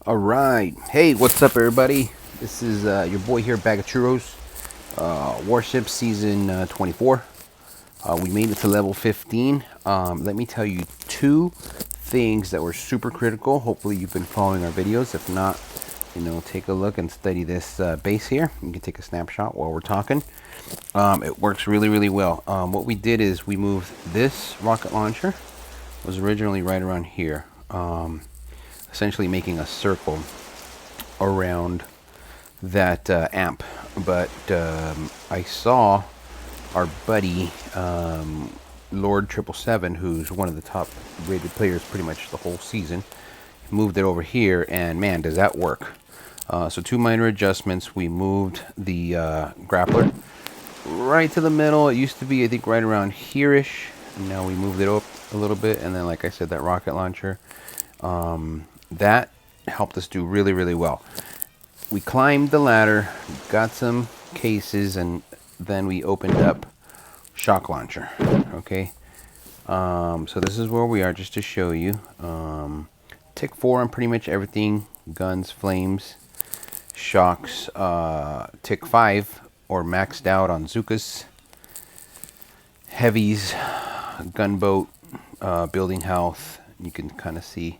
All right. Hey, what's up, everybody? This is your boy here, Bag of Churros. Warships season 24. We made it to level 15. Let me tell you two things that were super critical. Hopefully, you've been following our videos. If not, take a look and study this base here. You can take a snapshot while we're talking. It works really, really well. What we did is we moved this rocket launcher. It was originally right around here. Essentially making a circle around that amp. But I saw our buddy Lord 777, who's one of the top rated players pretty much the whole season, moved it over here, and man, does that work. So two minor adjustments. We moved the grappler right to the middle. It used to be, I think, right around here-ish. Now we moved it up a little bit, and then, like I said, that rocket launcher. That helped us do really, really well. We climbed the ladder, got some cases, and then we opened up shock launcher. Okay, so this is where we are, just to show you. Tick 4 on pretty much everything: guns, flames, shocks. Tick 5 or maxed out on Zukas, heavies, gunboat, building health. You can kind of see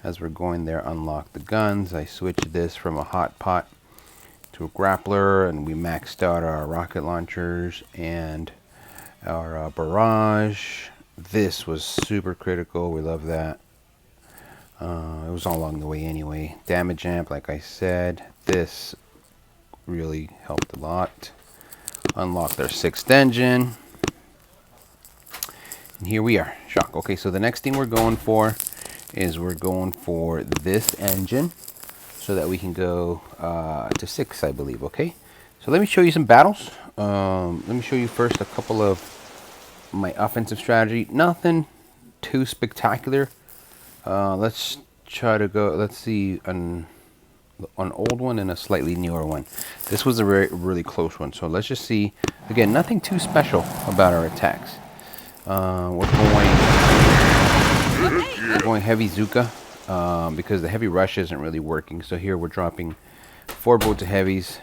as we're going there, unlock the guns. I switched this from a hot pot to a grappler, and we maxed out our rocket launchers and our barrage. This was super critical. We love that. It was all along the way anyway. Damage amp, like I said. This really helped a lot. Unlocked our 6th engine. And here we are. Shock. Okay, so the next thing we're going for is we're going for this engine so that we can go to 6, I believe. Okay, so let me show you some battles. Let me show you first a couple of my offensive strategy. Nothing too spectacular. Let's try to go. Let's see an old one and a slightly newer one. This was a really close one, so let's just see. Again, nothing too special about our attacks. We're going heavy Zuka because the heavy rush isn't really working. So here we're dropping 4 boats of heavies,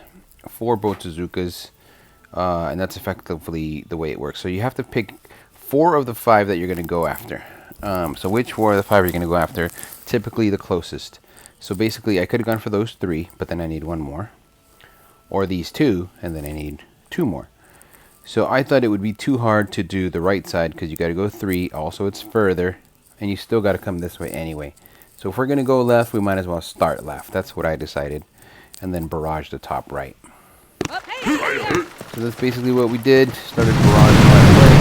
4 boats of Zukas, and that's effectively the way it works. So you have to pick 4 of the 5 that you're going to go after. So which 4 of the 5 are you going to go after? Typically the closest. So basically I could have gone for those 3, but then I need 1 more. Or these 2, and then I need 2 more. So I thought it would be too hard to do the right side because you got to go 3. Also, it's further, and you still got to come this way anyway. So if we're going to go left, we might as well start left. That's what I decided. And then barrage the top right. So that's basically what we did. Started barrage right away.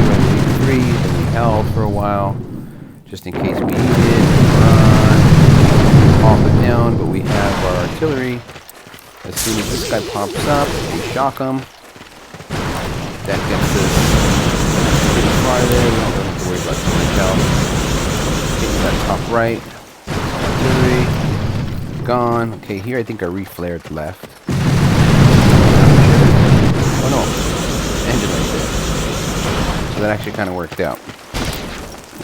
1, 2, and 3. Then we held for a while, just in case we needed. Pop it down, but we have our artillery. As soon as this guy pops up, we shock him. That gets us pretty far there. We don't really have to worry about too much else. Getting that top right. Artillery. Gone. Okay, here I think I reflared left. Oh no. Engine right there. So that actually kind of worked out.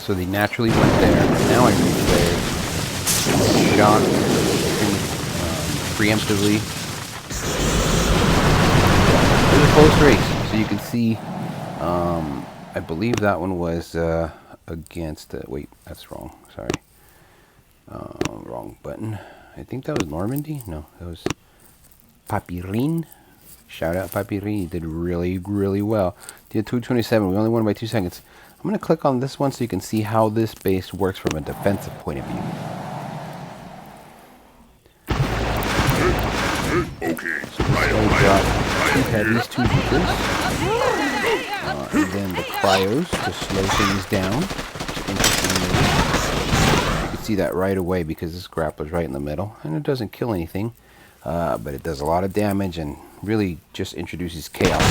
So they naturally went there. Now I reflared. Shot. Preemptively. It was a close race. So you can see, I believe that one was against, wait, that's wrong, sorry. Wrong button. I think that was Normandy? No, that was Papirin. Shout out Papirin, he did really, really well. Did 227, we only won by 2 seconds. I'm going to click on this one so you can see how this base works from a defensive point of view. Okay, So we got 2 heavies, 2 Zukas. And then the cryos to slow things down. Interestingly, you can see that right away because this grappler's right in the middle, and it doesn't kill anything, but it does a lot of damage and really just introduces chaos.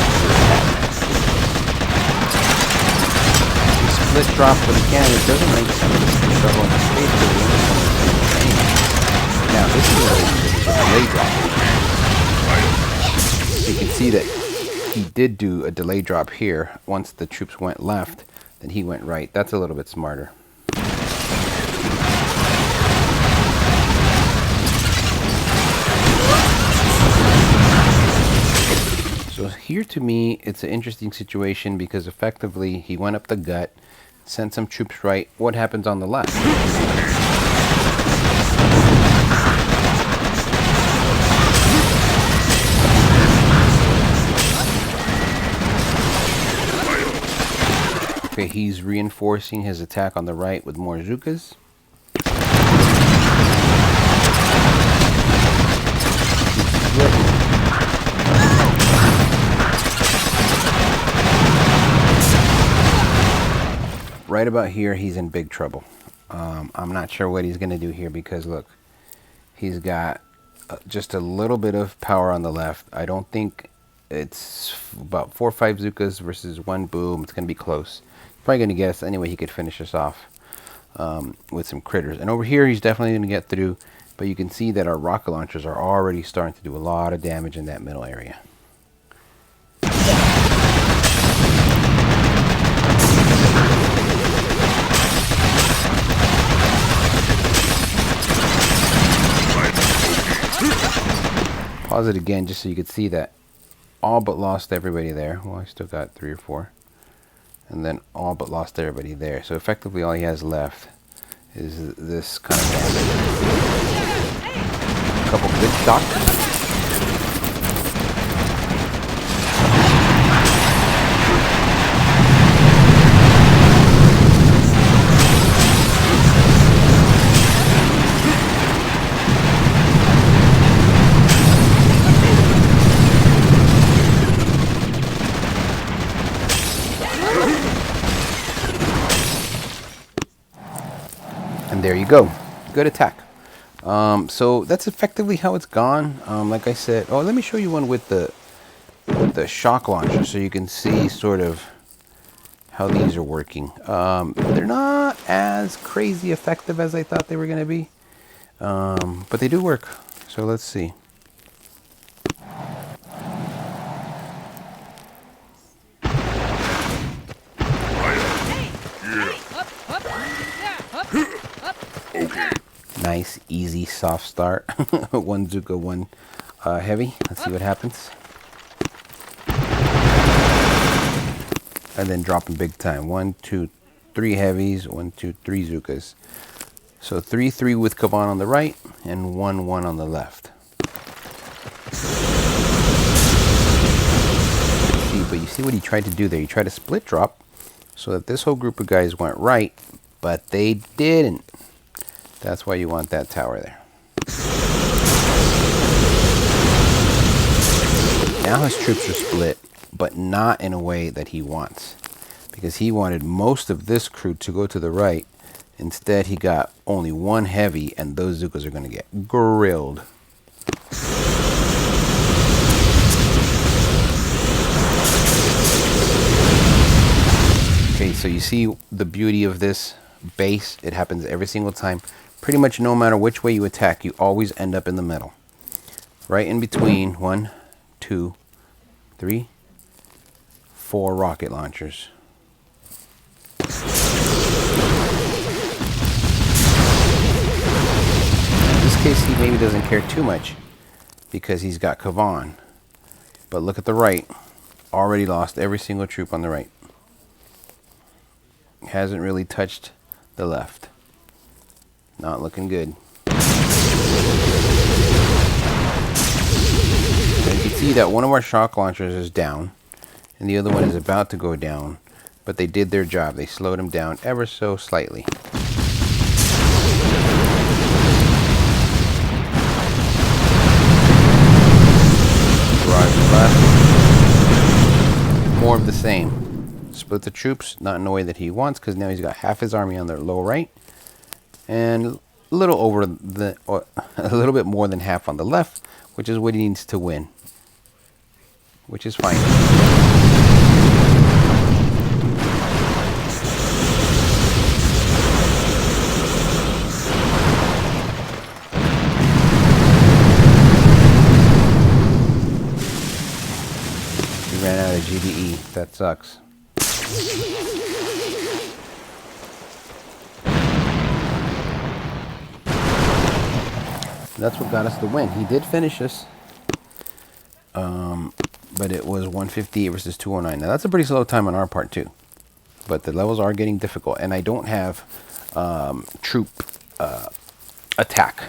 The split drop for the cannon doesn't make some of this struggle in the space. Now this is a delay drop. You can see that he did do a delay drop here. Once the troops went left, then he went right. That's a little bit smarter. here to me, it's an interesting situation because effectively he went up the gut, sent some troops right. What happens on the left? Okay, he's reinforcing his attack on the right with more Zookas. Right about here, he's in big trouble. I'm not sure what he's going to do here because, look, he's got just a little bit of power on the left. I don't think it's about 4 or 5 Zookas versus 1 boom. It's going to be close. Probably going to guess anyway he could finish us off with some critters. And over here, he's definitely going to get through. But you can see that our rocket launchers are already starting to do a lot of damage in that middle area. Pause it again just so you could see that all but lost everybody there. Well, I still got 3 or 4. And then all but lost everybody there. So effectively all he has left is this kind of damage. A couple good shots. And there you go. Good attack. So that's effectively how it's gone. Like I said, oh, let me show you one with the shock launcher so you can see sort of how these are working. They're not as crazy effective as I thought they were going to be, but they do work. So let's see. Nice, easy, soft start. 1 Zooka, 1 heavy. Let's see what happens. And then dropping big time. 1, 2, 3 heavies. 1, 2, 3 Zookas. So 3, 3 with Kavan on the right and 1, 1 on the left. See, but you see what he tried to do there. He tried to split drop so that this whole group of guys went right, but they didn't. That's why you want that tower there. Now his troops are split, but not in a way that he wants. Because he wanted most of this crew to go to the right. Instead, he got only 1 heavy, and those Zookas are going to get grilled. Okay, so you see the beauty of this base. It happens every single time. Pretty much no matter which way you attack, you always end up in the middle. Right in between 1, 2, 3, 4 rocket launchers. In this case, he maybe doesn't care too much because he's got Kavan. But look at the right. Already lost every single troop on the right. Hasn't really touched the left. Not looking good. And you can see that one of our shock launchers is down and the other one is about to go down, but they did their job. They slowed him down ever so slightly. Barrage left. More of the same. Split the troops, not in the way that he wants, because now he's got half his army on the low right. And a little over a little bit more than half on the left, which is what he needs to win, which is fine. We ran out of GBE. That sucks. That's what got us the win. He did finish us. but it was 158 versus 209. Now that's a pretty slow time on our part too, but the levels are getting difficult, and I don't have troop attack.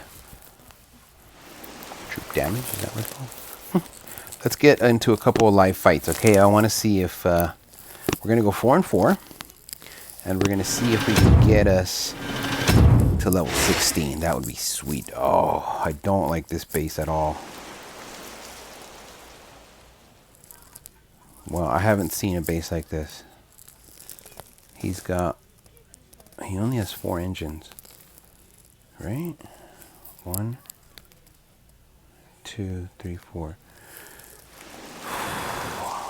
Troop damage, is that what it's called? Let's get into a couple of live fights, okay? I want to see if we're going to go 4 and 4, and we're going to see if we can get us to level 16. That would be sweet. Oh, I don't like this base at all. Well, I haven't seen a base like this. He only has 4 engines, right? 1, 2, 3, 4.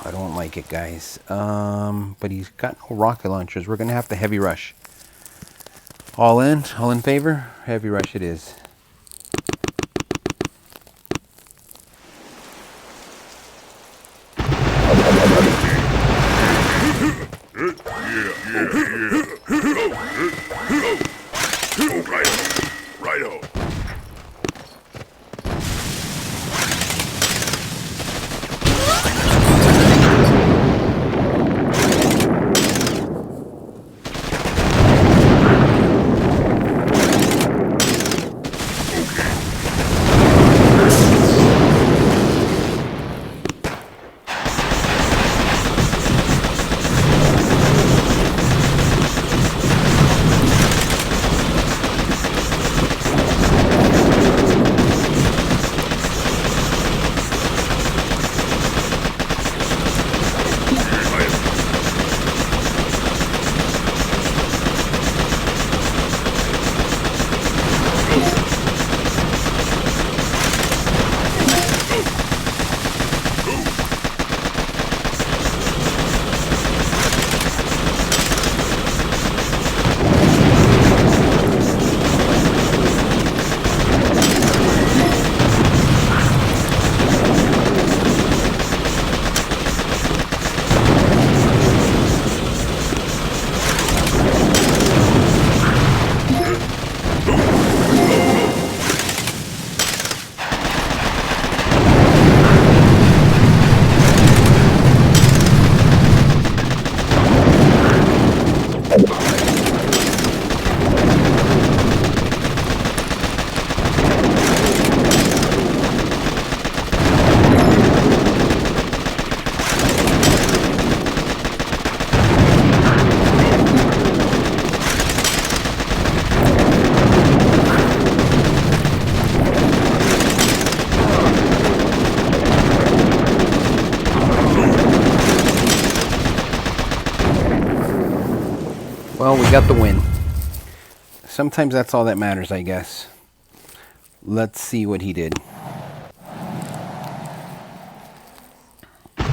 I don't like it, guys. But he's got no rocket launchers. We're gonna have to heavy rush. All in favor? Heavy rush it is. Righto. Well, we got the win. Sometimes that's all that matters, I guess. Let's see what he did. I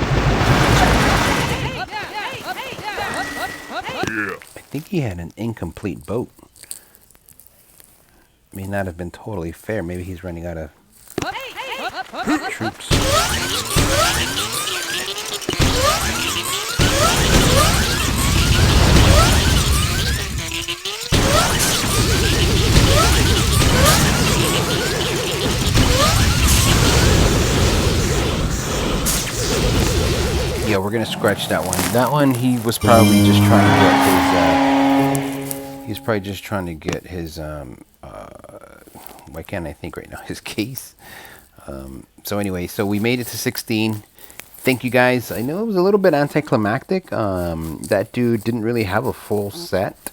think he had an incomplete boat. May not have been totally fair. Maybe he's running out of troops. Yeah, we're gonna scratch that one. That one, he was probably just trying to get his. He's probably just trying to get his. Why can't I think right now? His case. So anyway, so we made it to 16. Thank you guys. I know it was a little bit anticlimactic. That dude didn't really have a full set.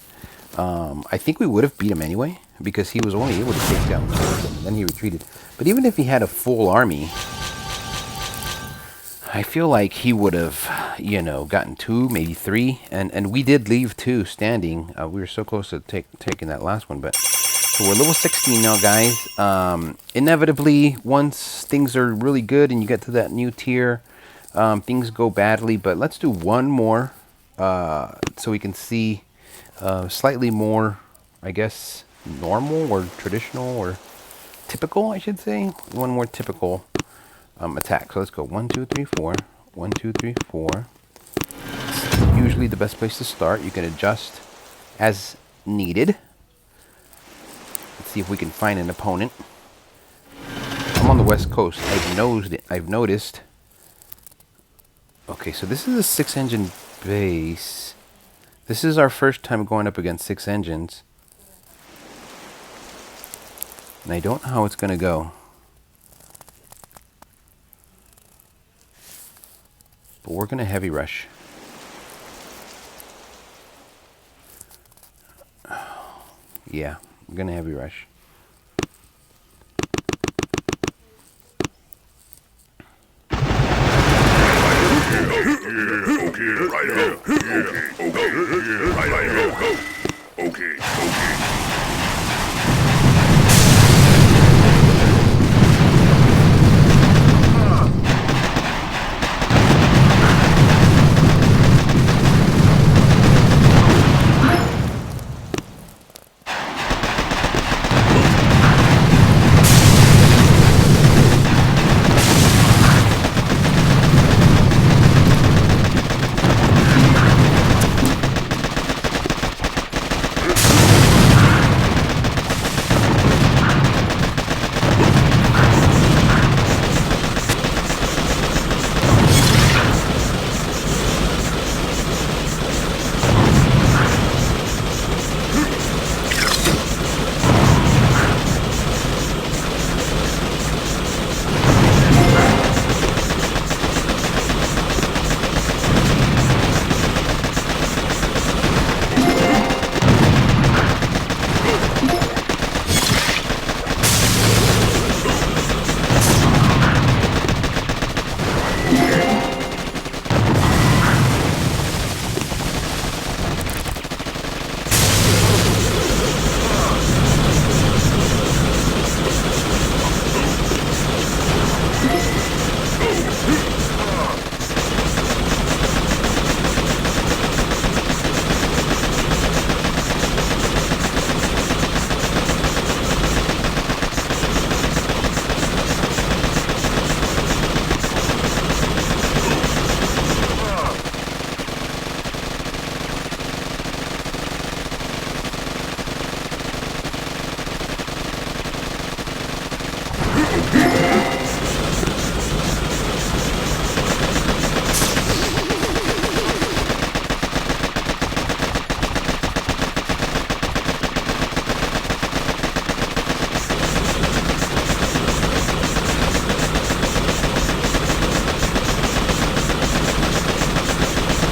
I think we would have beat him anyway because he was only able to take down 2 of them. Then he retreated. But even if he had a full army, I feel like he would have, gotten 2, maybe 3, and we did leave 2 standing. We were so close to taking that last one, but so we're level 16 now, guys. Inevitably, once things are really good and you get to that new tier, things go badly. But let's do one more, so we can see slightly more, I guess, normal or traditional or typical, I should say. One more typical. Attack. So let's go 1, 2, 3, 4. 1, 2, 3, 4. It's usually the best place to start. You can adjust as needed. Let's see if we can find an opponent. I'm on the West Coast. I've noticed Okay, so this is a 6-engine base. This is our first time going up against 6 engines. And I don't know how it's going to go. But we're going to heavy rush. Yeah, we're going to heavy rush. Okay.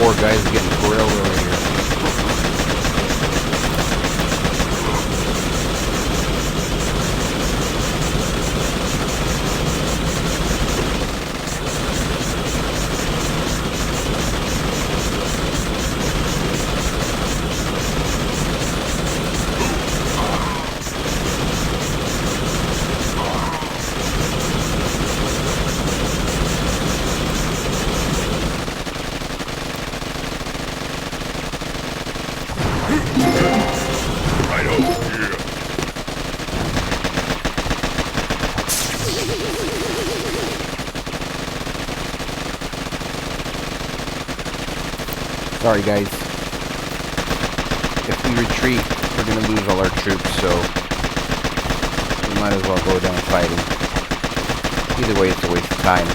Poor guys are getting grilled over here. Sorry guys. If we retreat, we're going to lose all our troops, so we might as well go down fighting. Either way, it's a waste of time.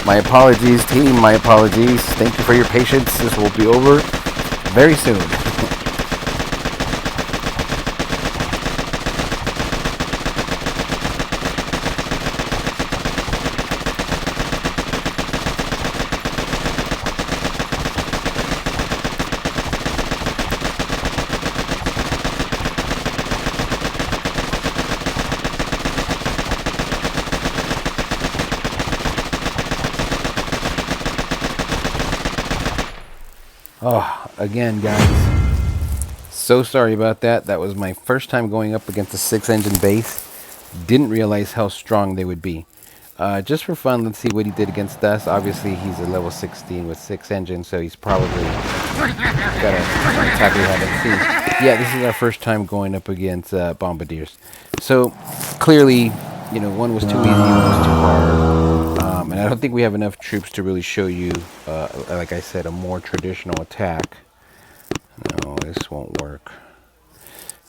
My apologies, team. My apologies. Thank you for your patience. This will be over very soon. Oh, again, guys. So sorry about that. That was my first time going up against a 6-engine base. Didn't realize how strong they would be. Just for fun, let's see what he did against us. Obviously, he's a level 16 with 6 engines, so he's probably got a attack we haven't seen. Yeah, this is our first time going up against bombardiers. So clearly, you know, one was too easy, one was too hard. And I don't think we have enough troops to really show you, like I said, a more traditional attack. No, this won't work.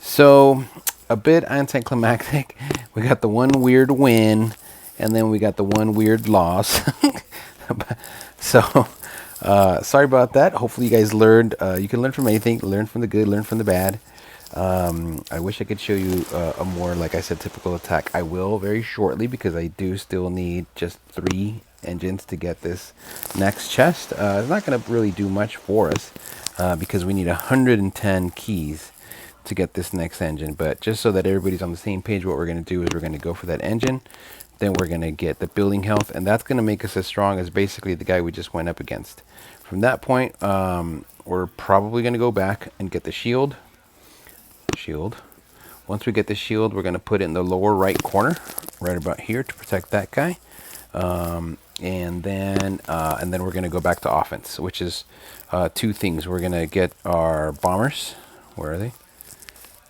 So, a bit anticlimactic. We got the one weird win, and then we got the one weird loss. So, sorry about that. Hopefully you guys learned. You can learn from anything. Learn from the good, learn from the bad. I wish I could show you a more, like I said, typical attack. I will very shortly, because I do still need just 3 engines to get this next chest. It's not going to really do much for us, because we need 110 keys to get this next engine. But just so that everybody's on the same page, what we're going to do is we're going to go for that engine. Then we're going to get the building health, and that's going to make us as strong as basically the guy we just went up against. From that point, we're probably going to go back and get the shield. Once we get the shield, we're going to put it in the lower right corner, right about here, to protect that guy. And then we're going to go back to offense, which is 2 things. We're going to get our bombers. Where are they?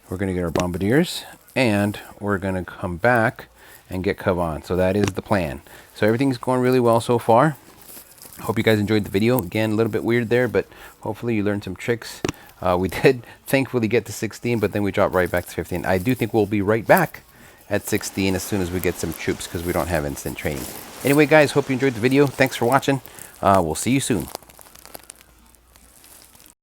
We're going to get our bombardiers, and we're going to come back and get Kavan. So that is the plan. So everything's going really well so far. Hope you guys enjoyed the video. Again, a little bit weird there, but hopefully you learned some tricks. We did thankfully get to 16, but then we dropped right back to 15. I do think we'll be right back at 16 as soon as we get some troops, because we don't have instant training. Anyway, guys, hope you enjoyed the video. Thanks for watching. We'll see you soon.